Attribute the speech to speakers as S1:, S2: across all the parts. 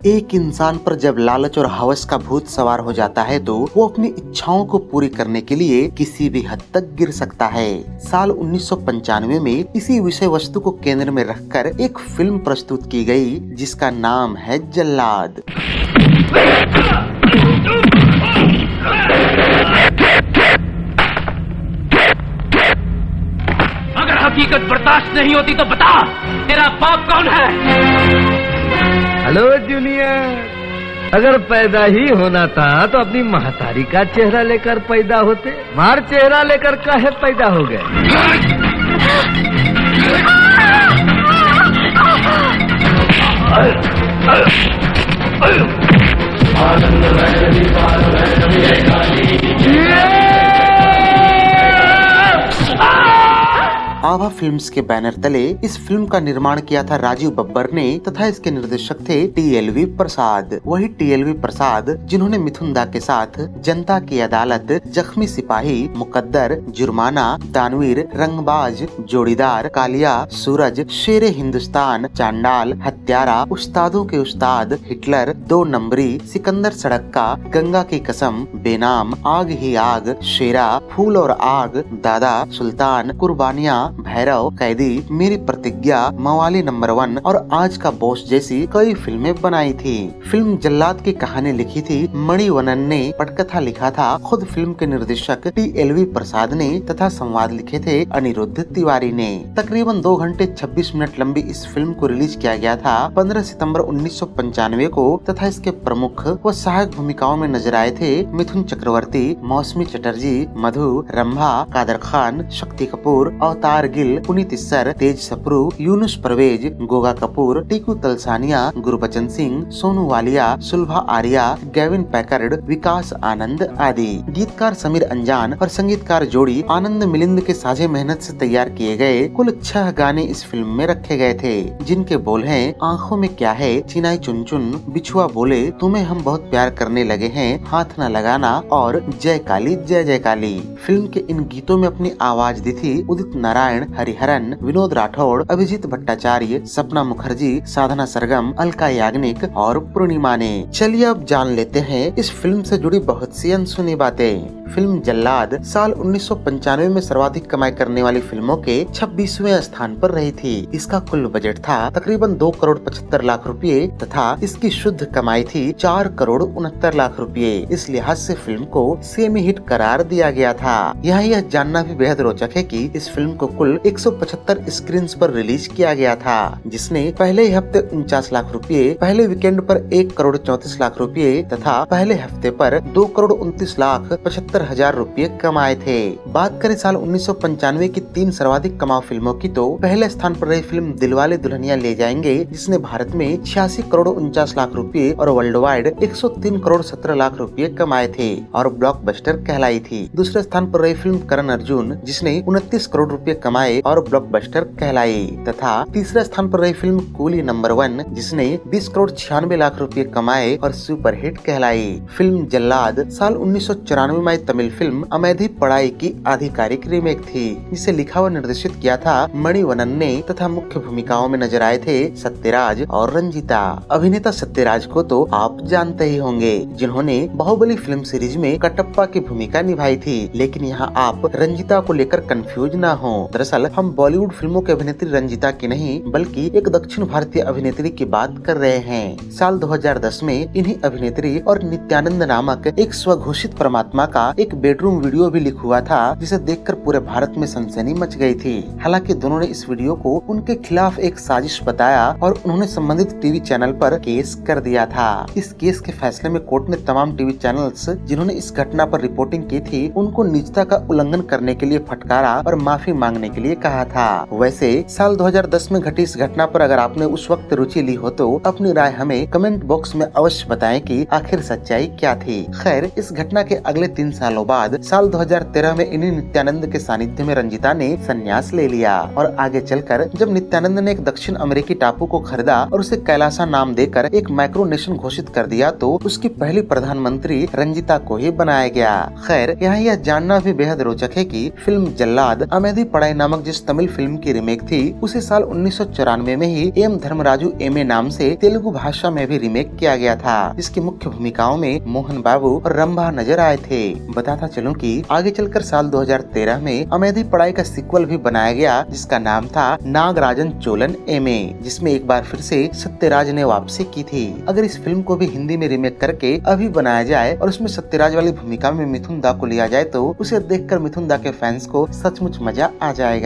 S1: एक इंसान पर जब लालच और हवस का भूत सवार हो जाता है तो वो अपनी इच्छाओं को पूरी करने के लिए किसी भी हद तक गिर सकता है। साल 1995 में इसी विषय वस्तु को केंद्र में रखकर एक फिल्म प्रस्तुत की गई जिसका नाम है जल्लाद।
S2: अगर हकीकत बर्दाश्त नहीं होती तो बता, तेरा बाप कौन है?
S3: हेलो जूनियर, अगर पैदा ही होना था तो अपनी महतारी का चेहरा लेकर पैदा होते, मार चेहरा लेकर काहे पैदा हो गए?
S1: आभा फिल्म्स के बैनर तले इस फिल्म का निर्माण किया था राजीव बब्बर ने तथा इसके निर्देशक थे टीएलवी प्रसाद। वही टीएलवी प्रसाद जिन्होंने मिथुन दा के साथ जनता की अदालत, जख्मी सिपाही, मुकद्दर, जुर्माना, दानवीर, रंगबाज, जोड़ीदार, कालिया, सूरज, शेरे हिंदुस्तान, चांडाल, हत्यारा, उस्तादों के उस्ताद, हिटलर, 2 नंबरी, सिकंदर सड़क्का, गंगा की कसम, बेनाम, आग ही आग, शेरा, फूल और आग, दादा, सुल्तान, कुर्बानियाँ, भैरव, कैदी, मेरी प्रतिज्ञा, मवाली नंबर 1 और आज का बॉस जैसी कई फिल्में बनाई थी। फिल्म जल्लाद की कहानी लिखी थी मणिवन्नन ने, पटकथा लिखा था खुद फिल्म के निर्देशक टीएलवी प्रसाद ने तथा संवाद लिखे थे अनिरुद्ध तिवारी ने। तकरीबन 2 घंटे 26 मिनट लंबी इस फिल्म को रिलीज किया गया था 15 सितंबर 1995 को तथा इसके प्रमुख व सहायक भूमिकाओं में नजर आए थे मिथुन चक्रवर्ती, मौसमी चटर्जी, मधु, रंभा, कादर खान, शक्ति कपूर, अवतार गिल, पुनीत इस्सर, तेज सप्रू, यूनुस परवेज, गोगा कपूर, टीकू तलसानिया, गुरबचन सिंह, सोनू वालिया, सुलभा आर्या, गैविन पैकर्ड, विकास आनंद आदि। गीतकार समीर अंजान और संगीतकार जोड़ी आनंद मिलिंद के साझे मेहनत से तैयार किए गए कुल 6 गाने इस फिल्म में रखे गए थे, जिनके बोल हैं आँखों में क्या है, चिनाई चुन चुन, बिछुआ बोले, तुम्हें हम बहुत प्यार करने लगे हैं, हाथ न लगाना और जय काली जय जय काली। फिल्म के इन गीतों में अपनी आवाज दी थी उदित नारायण, हरिहरन, विनोद राठौड़, अभिजीत भट्टाचार्य, सपना मुखर्जी, साधना सरगम, अलका याग्निक और पूर्णिमा ने। चलिए अब जान लेते हैं इस फिल्म से जुड़ी बहुत सी अनसुनी बातें। फिल्म जल्लाद साल 1995 में सर्वाधिक कमाई करने वाली फिल्मों के 26वें स्थान पर रही थी। इसका कुल बजट था तकरीबन 2 करोड़ 75 लाख रुपए तथा इसकी शुद्ध कमाई थी 4 करोड़ 69 लाख रुपए। इस लिहाज से फिल्म को सेमी हिट करार दिया गया था। यहाँ यह जानना भी बेहद रोचक है कि इस फिल्म को कुल 175 स्क्रीन पर रिलीज किया गया था, जिसने पहले ही हफ्ते 49 लाख रुपए, पहले वीकेंड पर 1 करोड़ 34 लाख रुपए तथा पहले हफ्ते पर 2 करोड़ 29 लाख 75 हजार रुपए कमाए थे। बात करें साल 1995 की 3 सर्वाधिक कमाऊ फिल्मों की तो पहले स्थान पर रही फिल्म दिलवाले दुल्हनिया ले जाएंगे, जिसने भारत में 86 करोड़ 49 लाख रुपए और वर्ल्ड वाइड 103 करोड़ 17 लाख रुपए कमाए थे और ब्लॉकबस्टर कहलाई थी। दूसरे स्थान पर रही फिल्म करण अर्जुन, जिसने 29 करोड़ रुपए कमाए और ब्लॉकबस्टर कहलाई तथा तीसरे स्थान पर रही फिल्म कूली नंबर 1, जिसने 20 करोड़ 96 लाख रुपए कमाए और सुपरहिट कहलाई। फिल्म जल्लाद साल 1994 में तमिल फिल्म अमेधी पढ़ाई की आधिकारिक रीमेक थी, जिसे लिखा व निर्देशित किया था मणिवन्नन ने तथा मुख्य भूमिकाओं में नजर आए थे सत्यराज और रंजीता। अभिनेता सत्यराज को तो आप जानते ही होंगे, जिन्होंने बाहुबली फिल्म सीरीज में कटप्पा की भूमिका निभाई थी, लेकिन यहाँ आप रंजीता को लेकर कंफ्यूज न हो। दरअसल हम बॉलीवुड फिल्मों की अभिनेत्री रंजीता की नहीं बल्कि एक दक्षिण भारतीय अभिनेत्री की बात कर रहे हैं। साल 2010 में इन्हीं अभिनेत्री और नित्यानंद नामक एक स्वघोषित परमात्मा का एक बेडरूम वीडियो भी लीक हुआ था, जिसे देखकर पूरे भारत में सनसनी मच गई थी। हालांकि दोनों ने इस वीडियो को उनके खिलाफ एक साजिश बताया और उन्होंने संबंधित टीवी चैनल पर केस कर दिया था। इस केस के फैसले में कोर्ट ने तमाम टीवी चैनल्स जिन्होंने इस घटना पर रिपोर्टिंग की थी उनको निजता का उल्लंघन करने के लिए फटकारा और माफी मांगने के लिए कहा था। वैसे साल 2010 में घटी इस घटना पर अगर आपने उस वक्त रुचि ली हो तो अपनी राय हमें कमेंट बॉक्स में अवश्य बताएं कि आखिर सच्चाई क्या थी। खैर, इस घटना के अगले 3 सालों बाद साल 2013 में इन्हीं नित्यानंद के सानिध्य में रंजीता ने संन्यास ले लिया और आगे चलकर जब नित्यानंद ने एक दक्षिण अमेरिकी टापू को खरीदा और उसे कैलासा नाम देकर एक माइक्रोनेशन घोषित कर दिया तो उसकी पहली प्रधानमंत्री रंजीता को ही बनाया गया। खैर, यहाँ यह जानना भी बेहद रोचक है कि फिल्म जल्लाद अमेधी पढ़ाई नामक नामक जिस तमिल फिल्म की रीमेक थी उसे साल 1994 में ही एम धर्मराजू एमए नाम से तेलुगु भाषा में भी रीमेक किया गया था, जिसकी मुख्य भूमिकाओं में मोहन बाबू और रंभा नजर आए थे। बताता चलूं कि आगे चलकर साल 2013 में अमेधी पढ़ाई का सीक्वल भी बनाया गया, जिसका नाम था नागराजन चोलन एमए, जिसमें एक बार फिर से सत्यराज ने वापसी की थी। अगर इस फिल्म को भी हिंदी में रीमेक करके अभी बनाया जाए और उसमें सत्यराज वाली भूमिका में मिथुन दा को लिया जाए तो उसे देखकर मिथुन दा के फैंस को सचमुच मजा आ जाएगा।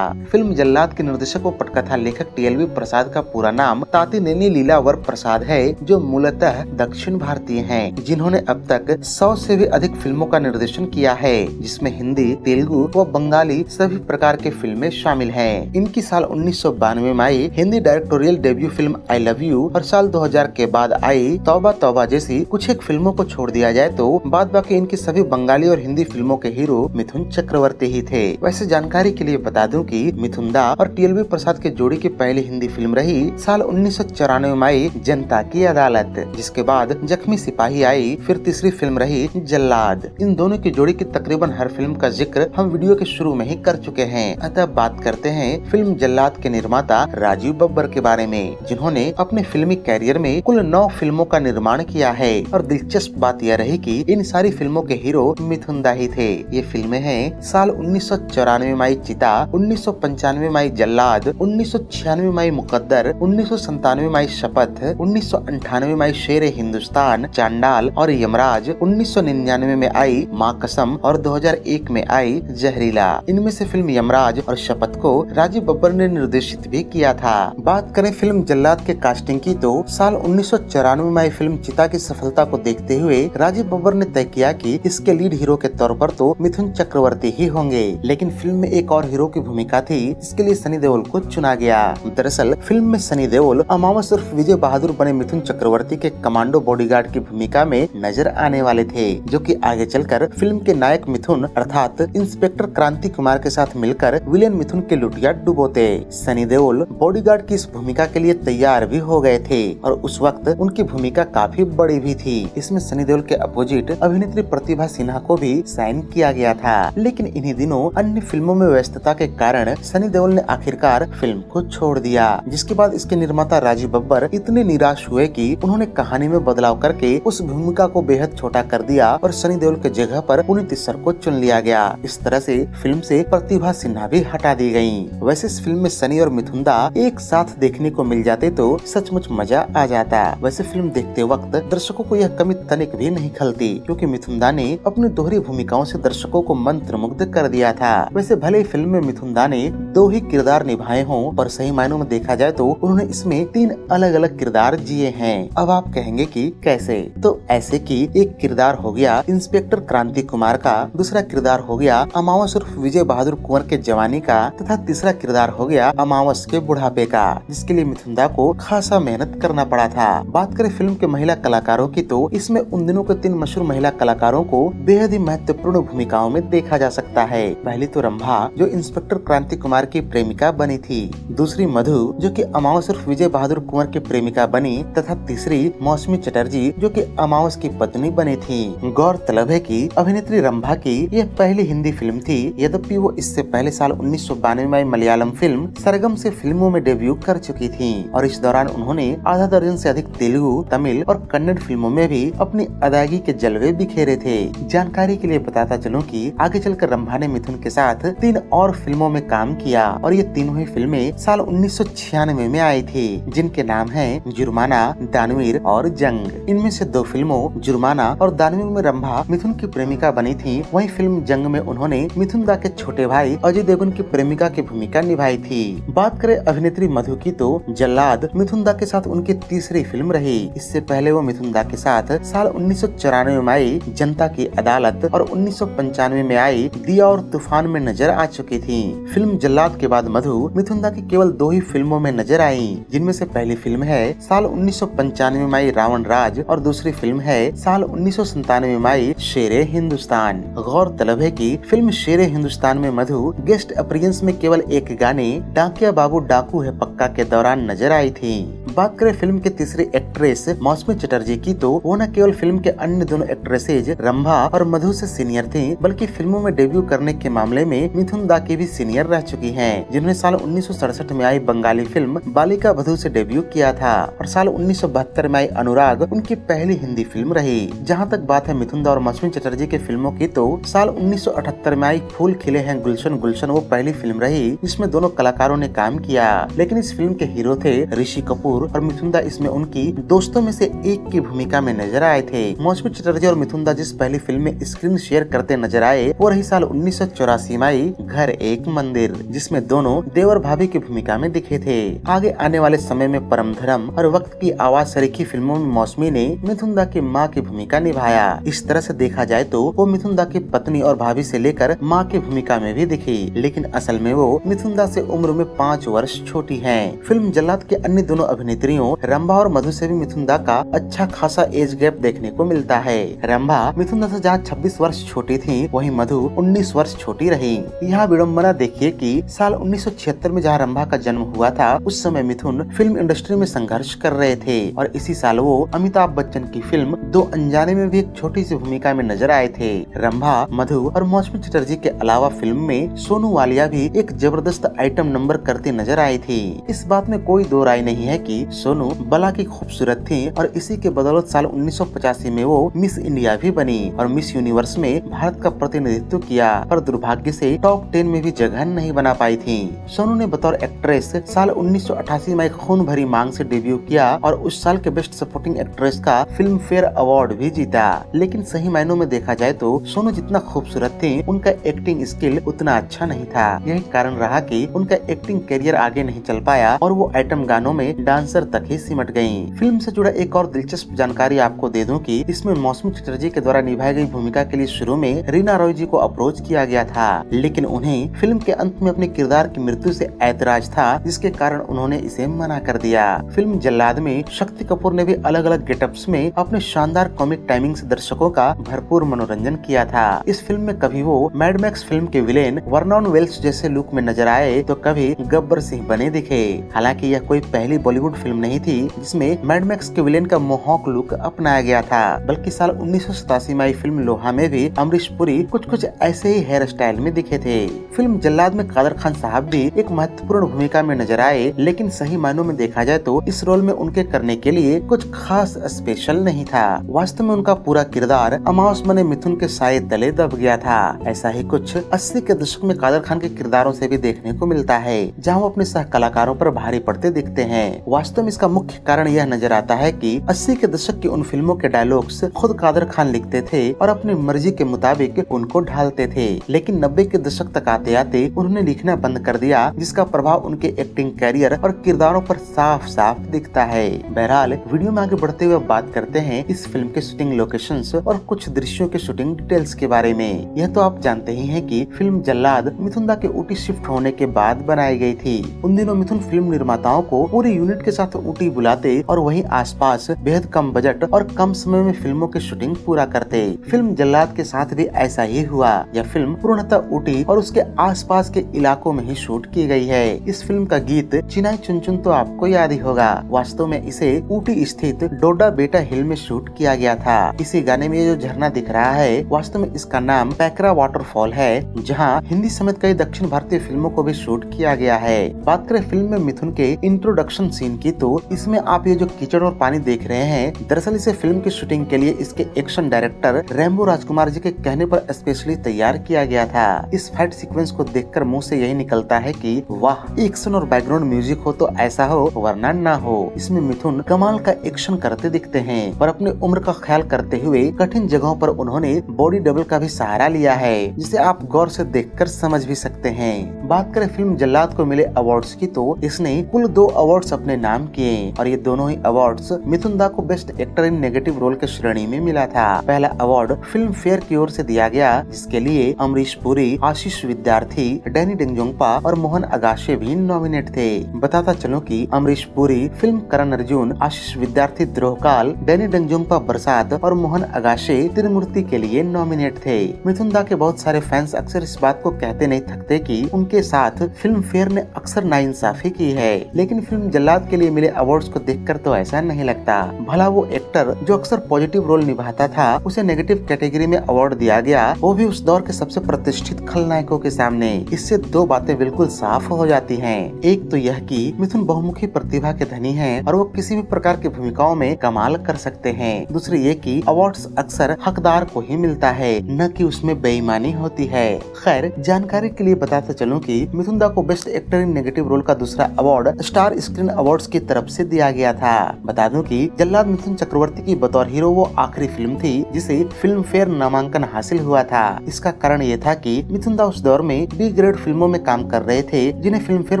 S1: फिल्म जल्लाद के निर्देशक और पटकथा लेखक टीएलवी प्रसाद का पूरा नाम तातीनेनी लीलावर प्रसाद है, जो मूलतः दक्षिण भारतीय हैं, जिन्होंने अब तक 100 से भी अधिक फिल्मों का निर्देशन किया है, जिसमें हिंदी, तेलुगु व बंगाली सभी प्रकार के फिल्में शामिल हैं। इनकी साल 1992 में आई Hindi directorial debut film I love you और साल 2000 के बाद आई तौबा तौबा जैसी कुछ एक फिल्मों को छोड़ दिया जाए तो बाद बाकी इनकी सभी बंगाली और हिंदी फिल्मों के हीरो मिथुन चक्रवर्ती ही थे। वैसे जानकारी के लिए बता दूं कि मिथुन दा और टीएलवी प्रसाद के जोड़ी की पहली हिंदी फिल्म रही साल 1994 में आई जनता की अदालत, जिसके बाद जख्मी सिपाही आई, फिर तीसरी फिल्म रही जल्लाद। इन दोनों की जोड़ी की तकरीबन हर फिल्म का जिक्र हम वीडियो के शुरू में ही कर चुके हैं। अतः बात करते हैं फिल्म जल्लाद के निर्माता राजीव बब्बर के बारे में, जिन्होंने अपने फिल्मी कैरियर में कुल 9 फिल्मों का निर्माण किया है। और दिलचस्प बात यह रही कि इन सारी फिल्मों के हीरो मिथुन दा ही थे। ये फिल्में हैं साल 1994 में आई चिता, 1995 में आई जल्लाद, 1996 में आई मुकद्दर, 1997 में आई शपथ, 1998 में आई शेर हिंदुस्तान, चांडाल और यमराज, 1999 में आई माँ कसम और 2001 में आई जहरीला। इनमें से फिल्म यमराज और शपथ को राजीव बब्बर ने निर्देशित भी किया था। बात करें फिल्म जल्लाद के कास्टिंग की तो साल 1994 में आई फिल्म चिता की सफलता को देखते हुए राजीव बब्बर ने तय किया कि इसके लीड हीरो के तौर पर तो मिथुन चक्रवर्ती ही होंगे, लेकिन फिल्म में एक और हीरो की भूमिका थी, इसके लिए सनी देओल को चुना गया। दरअसल फिल्म में सनी देओल अमावस उर्फ विजय बहादुर बने मिथुन चक्रवर्ती के कमांडो बॉडीगार्ड की भूमिका में नजर आने वाले थे, जो कि आगे चलकर फिल्म के नायक मिथुन अर्थात इंस्पेक्टर क्रांति कुमार के साथ मिलकर विलेन मिथुन के लुटिया डुबोते। सनी देओल बॉडीगार्ड की इस भूमिका के लिए तैयार भी हो गए थे और उस वक्त उनकी भूमिका काफी बड़ी भी थी। इसमें सनी देओल के अपोजिट अभिनेत्री प्रतिभा सिन्हा को भी साइन किया गया था, लेकिन इन्हीं दिनों अन्य फिल्मों में व्यस्तता के कारण सनी देओल ने आखिरकार फिल्म को छोड़ दिया, जिसके बाद इसके निर्माता राजीव बब्बर इतने निराश हुए कि उन्होंने कहानी में बदलाव करके उस भूमिका को बेहद छोटा कर दिया और सनी देओल के जगह पर पुनीत इस्सर को चुन लिया गया। इस तरह से फिल्म से प्रतिभा सिन्हा भी हटा दी गयी। वैसे इस फिल्म में सनी और मिथुन दा एक साथ देखने को मिल जाते तो सचमुच मजा आ जाता। वैसे फिल्म देखते वक्त दर्शकों को यह कमी तनिक भी नहीं खलती, क्योंकि मिथुन दा ने अपनी दोहरी भूमिकाओं से दर्शकों को मंत्रमुग्ध कर दिया था। वैसे भले ही फिल्म में मिथुन दा ने 2 ही किरदार निभाए हों, पर सही मायनों में देखा जाए तो उन्होंने इसमें 3 अलग अलग किरदार जिए हैं। अब आप कहेंगे कि कैसे? तो ऐसे कि एक किरदार हो गया इंस्पेक्टर क्रांति कुमार का, दूसरा किरदार हो गया अमावस उर्फ विजय बहादुर कुंवर के जवानी का, तथा तीसरा किरदार हो गया अमावस के बुढ़ापे का, जिसके लिए मिथुन दा को खासा मेहनत करना पड़ा था। बात करें फिल्म के महिला कलाकारों की तो इसमें उन दिनों के 3 मशहूर महिला कलाकारों को बेहद ही महत्वपूर्ण भूमिकाओं में देखा जा सकता है। पहली तो रंभा, जो इंस्पेक्टर क्रांति कुमार की प्रेमिका बनी थी, दूसरी मधु, जो कि अमावस उर्फ विजय बहादुर कुंवर की प्रेमिका बनी, तथा तीसरी मौसमी चटर्जी, जो कि अमावस की पत्नी बनी थी। गौरतलब है कि अभिनेत्री रंभा की यह पहली हिंदी फिल्म थी, यद्यपि वो इससे पहले साल 1992 में मलयालम फिल्म सरगम से फिल्मों में डेब्यू कर चुकी थी और इस दौरान उन्होंने आधा दर्जन से अधिक तेलुगु, तमिल और कन्नड़ फिल्मों में भी अपनी अदायगी के जलवे बिखेरे थे। जानकारी के लिए बताता चलूं कि आगे चलकर रंभा ने मिथुन के साथ 3 और फिल्मों में काम किया और ये तीनों ही फिल्में साल 1996 में आई थी, जिनके नाम हैं जुर्माना, दानवीर और जंग। इनमें से 2 फिल्मों जुर्माना और दानवीर में रंभा मिथुन की प्रेमिका बनी थी, वहीं फिल्म जंग में उन्होंने मिथुन दा के छोटे भाई अजय देवगन की प्रेमिका की भूमिका निभाई थी। बात करें अभिनेत्री मधु की तो जल्लाद मिथुन दा के साथ उनकी तीसरी फिल्म रही। इससे पहले वो मिथुन दा के साथ साल 1994 में आई जनता की अदालत और 1995 में आई दिया और तूफान में नजर आ चुकी थी। फिल्म जल्लाद के बाद मधु मिथुन दा की केवल 2 ही फिल्मों में नजर आई, जिनमें से पहली फिल्म है साल 1995 में आई रावण राज और दूसरी फिल्म है साल 1997 में आई शेरे हिंदुस्तान। गौरतलब है कि फिल्म शेरे हिंदुस्तान में मधु गेस्ट अपीयरेंस में केवल एक गाने डाकिया बाबू डाकू है पक्का के दौरान नजर आई थी। बात करें फिल्म के तीसरी एक्ट्रेस मौसमी चटर्जी की तो वो न केवल फिल्म के अन्य दोनों एक्ट्रेसेज रंभा और मधु से सीनियर थीं, बल्कि फिल्मों में डेब्यू करने के मामले में मिथुन दा की भी सीनियर रह चुकी हैं, जिन्होंने साल 1967 में आई बंगाली फिल्म बालिका वधू से डेब्यू किया था और साल 1972 में आई अनुराग उनकी पहली हिंदी फिल्म रही। जहाँ तक बात है मिथुन दा और मौसमी चटर्जी के फिल्मों की तो साल 1978 में आई फूल खिले हैं गुलशन गुलशन वो पहली फिल्म रही जिसमें दोनों कलाकारों ने काम किया, लेकिन इस फिल्म के हीरो थे ऋषि कपूर और मिथुन दा इसमें उनकी दोस्तों में से एक की भूमिका में नजर आए थे। मौसमी चटर्जी और मिथुन दा जिस पहली फिल्म में स्क्रीन शेयर करते नजर आए वो रही साल 1984 में आई घर एक मंदिर, जिसमें दोनों देवर भाभी की भूमिका में दिखे थे। आगे आने वाले समय में परम धर्म और वक्त की आवाज सरीखी फिल्मों में मौसमी ने मिथुन दा की माँ की भूमिका निभाया। इस तरह से देखा जाए तो वो मिथुन दा की पत्नी और भाभी से लेकर माँ की भूमिका में भी दिखी, लेकिन असल में वो मिथुन दा से उम्र में 5 वर्ष छोटी हैं। फिल्म जल्लाद के अन्य दोनों अभिनेत्रियों रंभा और मधु से भी मिथुन दा का अच्छा खासा एज गैप देखने को मिलता है। रंभा मिथुन दा से जहाँ 26 वर्ष छोटी थी, वहीं मधु 19 वर्ष छोटी रही। यहाँ विडम्बना देखिए कि साल 1976 में जहाँ रंभा का जन्म हुआ था उस समय मिथुन फिल्म इंडस्ट्री में संघर्ष कर रहे थे और इसी साल वो अमिताभ बच्चन की फिल्म दो अनजाने में भी एक छोटी सी भूमिका में नजर आए थे। रंभा, मधु और मौसमी चटर्जी के अलावा फिल्म में सोनू वालिया भी एक जबरदस्त आइटम नंबर करती नजर आई थी। इस बात में कोई दो राय नहीं है कि सोनू बला की खूबसूरत थी और इसी के बदौलत साल 1985 में वो मिस इंडिया भी बनी और मिस यूनिवर्स में भारत का प्रतिनिधित्व किया, पर दुर्भाग्य से टॉप 10 में भी जगह नहीं बना पाई थी। सोनू ने बतौर एक्ट्रेस साल 1988 में खून भरी मांग से डेब्यू किया और उस साल के बेस्ट सपोर्टिंग एक्ट्रेस का फिल्म फेयर अवार्ड भी जीता। लेकिन सही मायनों में देखा जाए तो सोनू जितना खूबसूरत थी उनका एक्टिंग स्किल उतना अच्छा नहीं था। यही कारण रहा कि उनका एक्टिंग करियर आगे नहीं चल पाया और वो आइटम गानों में डांसर तक ही सिमट गयी। फिल्म से जुड़ा एक और दिलचस्प जानकारी आपको दे दूं कि इसमें मौसमी चटर्जी के द्वारा निभाई गई भूमिका के लिए शुरू में रीना रॉय जी को अप्रोच किया गया था, लेकिन उन्हें फिल्म के अंत में अपने किरदार की मृत्यु से ऐतराज था, जिसके कारण उन्होंने इसे मना कर दिया। फिल्म जल्लाद में शक्ति कपूर ने भी अलग अलग गेटअप्स में अपने शानदार कॉमिक टाइमिंग से दर्शकों का भरपूर मनोरंजन किया था। इस फिल्म में कभी वो मैड मैक्स फिल्म के विलेन वर्नॉन वेल्स जैसे लुक में नजर आए तो कभी गब्बर सिंह बने दिखे। हालांकि यह कोई पहली बॉलीवुड फिल्म नहीं थी जिसमें मैड मैक्स के विलेन का मोहॉक लुक अपनाया गया था, बल्कि साल 1987 में आई फिल्म लोहा में भी अमरीश पुरी कुछ ऐसे ही हेयर स्टाइल में दिखे थे। फिल्म जल्लाद में कादर खान साहब भी एक महत्वपूर्ण भूमिका में नजर आए, लेकिन सही मायनों में देखा जाए तो इस रोल में उनके करने के लिए कुछ खास स्पेशल नहीं था। वास्तव में उनका पूरा किरदार अमावस बने मिथुन के साये तले दब गया था। ऐसा ही कुछ 80 के दशक में कादर खान के किरदारों से भी देखने को मिलता है, जहां वो अपने सह कलाकारों पर भारी पड़ते दिखते हैं। वास्तव में इसका मुख्य कारण यह नजर आता है कि 80 के दशक की उन फिल्मों के डायलॉग्स खुद कादर खान लिखते थे और अपनी मर्जी के मुताबिक उनको ढालते थे, लेकिन 90 के दशक तक आते आते उन्होंने लिखना बंद कर दिया, जिसका प्रभाव उनके एक्टिंग कैरियर और किरदारों पर साफ साफ दिखता है। बहरहाल वीडियो में आगे बढ़ते हुए बात करते हैं इस फिल्म के शूटिंग लोकेशंस और कुछ दृश्यों के शूटिंग डिटेल्स के बारे में। यह तो आप जानते ही हैं कि फिल्म जल्लाद मिथुन दा के ऊटी शिफ्ट होने के बाद बनाई गई थी। उन दिनों मिथुन फिल्म निर्माताओं को पूरे यूनिट के साथ ऊटी बुलाते और वहीं आसपास बेहद कम बजट और कम समय में फिल्मों की शूटिंग पूरा करते। फिल्म जल्लाद के साथ भी ऐसा ही हुआ। यह फिल्म पूर्णतः ऊटी और उसके आसपास के इलाकों में ही शूट की गई है। इस फिल्म का गीत चिनाई चुनचुन तो आपको याद ही होगा। वास्तव में इसे ऊटी स्थित डोडा बेटा हिल में शूट किया गया था। इसी गाने में जो झरना दिख रहा है वास्तव में इसका नाम पैकरा वाटरफॉल है, जहाँ हिंदी समेत कई दक्षिण भारतीय फिल्मों को भी शूट किया गया है। बात करें फिल्म में मिथुन के इंट्रोडक्शन सीन की तो इसमें आप ये जो कीचड़ और पानी देख रहे हैं, दरअसल इसे फिल्म की शूटिंग के लिए इसके action director Rambo Rajkumar ji के कहने पर स्पेशली तैयार किया गया था। इस फाइट सीक्वेंस को देखकर मुंह से यही निकलता है कि वाह, एक्शन और बैकग्राउंड म्यूजिक हो तो ऐसा हो वरना ना हो। इसमें मिथुन कमाल का एक्शन करते दिखते हैं, पर अपने उम्र का ख्याल करते हुए कठिन जगहों पर उन्होंने बॉडी डबल का भी सहारा लिया है, जिसे आप गौर से देखकर समझ भी सकते हैं। बात करें फिल्म जल्लाद को मिले अवार्ड्स की तो इसने कुल 2 अवार्ड्स अपने नाम किए और ये दोनों ही अवार्ड्स मिथुन दा को best actor in negative role के श्रेणी में मिला था। पहला अवार्ड फिल्म फेयर की ओर से दिया गया, जिसके लिए अमरीश पुरी, आशीष विद्यार्थी, डैनी डेंगजोंगपा और मोहन अगाशे भी नॉमिनेट थे। बताता चलो कि अमरीश पुरी फिल्म करण अर्जुन, आशीष विद्यार्थी द्रोहकाल, डैनी डेंगजोंगपा बरसात और मोहन अगाशे त्रिमूर्ति के लिए नॉमिनेट थे। मिथुन दा के बहुत सारे फैंस अक्सर इस बात को कहते नहीं थकते कि उनके साथ फिल्म फेयर ने अक्सर नाइंसाफी की है, लेकिन फिल्म जल्लाद के लिए लिए मिले अवार्ड्स को देखकर तो ऐसा नहीं लगता। भला वो एक्टर जो अक्सर पॉजिटिव रोल निभाता था, उसे नेगेटिव कैटेगरी में अवार्ड दिया गया, वो भी उस दौर के सबसे प्रतिष्ठित खलनायकों के सामने। इससे दो बातें बिल्कुल साफ हो जाती हैं। एक तो यह कि मिथुन बहुमुखी प्रतिभा के धनी हैं और वो किसी भी प्रकार की भूमिकाओं में कमाल कर सकते हैं। दूसरी ये कि अवार्ड्स अक्सर हकदार को ही मिलता है, न कि उसमें बेईमानी होती है। खैर, जानकारी के लिए बताते चलूं कि मिथुन दा को best actor in negative role का दूसरा अवार्ड स्टार स्क्रीन अवार्ड्स की तरफ से दिया गया था। बता दूं कि जल्लाद मिथुन चक्रवर्ती की बतौर हीरो वो आखिरी फिल्म थी जिसे फिल्म फेयर नामांकन हासिल हुआ था। इसका कारण ये था कि मिथुन दा उस दौर में बी ग्रेड फिल्मों में काम कर रहे थे, जिन्हें फिल्म फेयर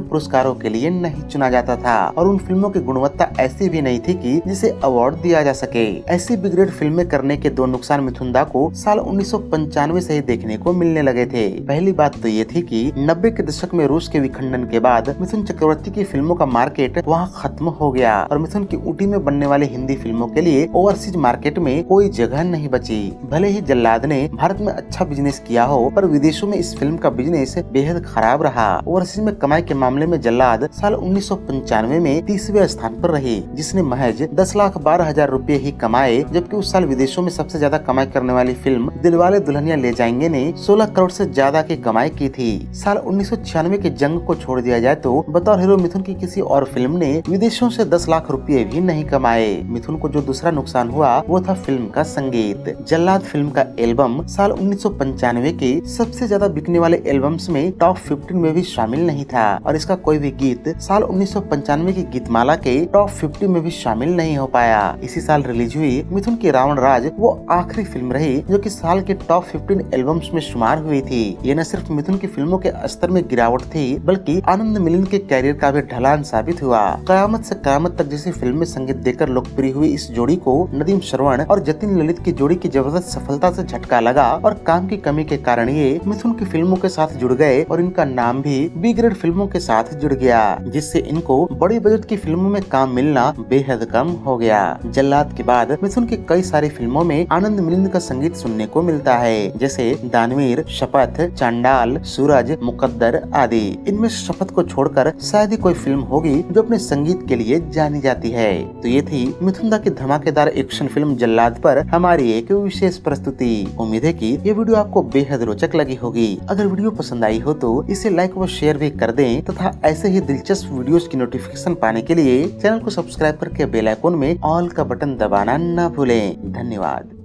S1: पुरस्कारों के लिए नहीं चुना जाता था, और उन फिल्मों की गुणवत्ता ऐसी भी नहीं थी कि जिसे अवार्ड दिया जा सके। ऐसी बी ग्रेड फिल्में करने के दो नुकसान मिथुन दा को साल 1995 से ही देखने को मिलने लगे थे। पहली बात तो ये थी कि 90 के दशक में रूस के विखंडन के बाद मिथुन चक्रवर्ती की फिल्मों का मार्केट वहाँ खत्म हो गया और मिथुन की ऊटी में बनने वाली हिंदी फिल्मों के लिए ओवरसीज मार्केट में कोई जगह नहीं बची। भले ही जल्लाद ने भारत में अच्छा बिजनेस किया हो, पर विदेशों में इस फिल्म का बिजनेस बेहद खराब रहा। ओवरसीज में कमाई के मामले में जल्लाद साल 1995 में 30वें स्थान पर रही, जिसने महज 10,12,000 रुपए ही कमाए, जबकि उस साल विदेशों में सबसे ज्यादा कमाई करने वाली फिल्म दिलवाले दुल्हनिया ले जाएंगे ने 16 करोड़ से ज्यादा की कमाई की थी। साल 1996 के जंग को छोड़ दिया जाए तो बतौर हीरो मिथुन की किसी और फिल्म ने विदेशों से 10 लाख रुपए भी नहीं कमाए। मिथुन को जो दूसरा नुकसान हुआ वो था फिल्म का संगीत। जल्लाद फिल्म का एल्बम साल 1995 के सबसे ज्यादा बिकने वाले एल्बम्स में टॉप 15 में भी शामिल नहीं था, और इसका कोई भी गीत साल 1995 की गीतमाला के टॉप 50 में भी शामिल नहीं हो पाया। इसी साल रिलीज हुई मिथुन की रावण राज वो आखिरी फिल्म रही जो कि साल के टॉप 15 एल्बम्स में शुमार हुई थी। ये न सिर्फ मिथुन की फिल्मों के स्तर में गिरावट थी, बल्कि आनंद मिलिंद के कैरियर का भी ढलान साबित हुआ। कयामत से कयामत तक जैसी फिल्म में संगीत देकर लोकप्रिय हुई इस जोड़ी को नदीम श्रवण और जतिन ललित की जोड़ी की जबरदस्त सफलता से झटका लगा, और काम की कमी के कारण ये मिथुन की फिल्मों के साथ जुड़ गए और इनका नाम भी बी ग्रेड फिल्मों के साथ जुड़ गया, जिससे इनको बड़ी बजट की फिल्मों में काम मिलना बेहद कम हो गया। जल्लाद के बाद मिथुन की कई सारी फिल्मों में आनंद मिलिंद का संगीत सुनने को मिलता है, जैसे दानवीर, शपथ, चांडाल, सूरज, मुकद्दर आदि। इनमें शपथ को छोड़कर शायद ही कोई फिल्म होगी जो अपने संगीत के लिए जानी जाती है। तो ये थी मिथुन दा की धमाकेदार एक्शन फिल्म जल्लाद पर हमारी एक विशेष प्रस्तुति। उम्मीद है कि ये वीडियो आपको बेहद रोचक लगी होगी। अगर वीडियो पसंद आई हो तो इसे लाइक व शेयर भी कर दें, तथा ऐसे ही दिलचस्प वीडियोस की नोटिफिकेशन पाने के लिए चैनल को सब्सक्राइब करके बेल आइकन में ऑल का बटन दबाना न भूलें। धन्यवाद।